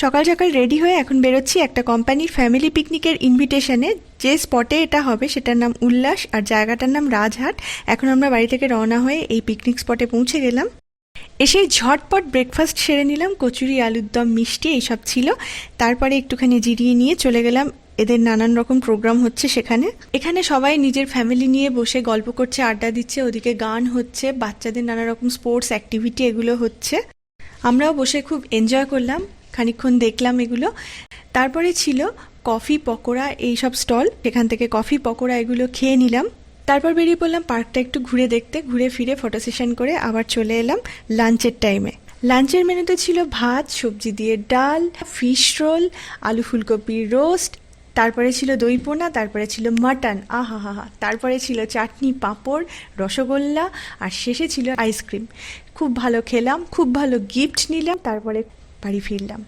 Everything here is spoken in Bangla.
সকাল সকাল রেডি হয়ে এখন বেরোচ্ছি একটা কোম্পানির ফ্যামিলি পিকনিকের ইনভিটেশনে। যে স্পটে এটা হবে সেটার নাম উল্লাস আর জায়গাটার নাম রাজহাট। এখন আমরা বাড়ি থেকে রওনা হয়ে এই পিকনিক স্পটে পৌঁছে গেলাম। এসেই ঝটপট ব্রেকফাস্ট সেরে নিলাম, কচুরি, আলুর দম, মিষ্টি এইসব ছিল। তারপরে একটুখানি জিরিয়ে নিয়ে চলে গেলাম, এদের নানান রকম প্রোগ্রাম হচ্ছে সেখানে। এখানে সবাই নিজের ফ্যামিলি নিয়ে বসে গল্প করছে, আড্ডা দিচ্ছে, ওদিকে গান হচ্ছে, বাচ্চাদের নানা রকম স্পোর্টস অ্যাক্টিভিটি এগুলো হচ্ছে। আমরাও বসে খুব এনজয় করলাম, খানিকক্ষণ দেখলাম এগুলো। তারপরে ছিল কফি পকোড়া এইসব স্টল, সেখান থেকে কফি পকোড়া এগুলো খেয়ে নিলাম। তারপর বেরিয়ে পড়লাম পার্কটা একটু ঘুরে দেখতে, ঘুরে ফিরে ফটো সেশন করে আবার চলে এলাম লাঞ্চের টাইমে। লাঞ্চের মেনুতে ছিল ভাত, সবজি দিয়ে ডাল, ফিশ রোল, আলু ফুলকপির রোস্ট, তারপরে ছিল দই পোনা, তারপরে ছিল মাটন, আহা হা হা, তারপরে ছিল চাটনি, পাঁপড়, রসগোল্লা, আর শেষে ছিল আইসক্রিম। খুব ভালো খেলাম, খুব ভালো গিফট নিলাম, তারপরে বাড়ি ফিরলাম।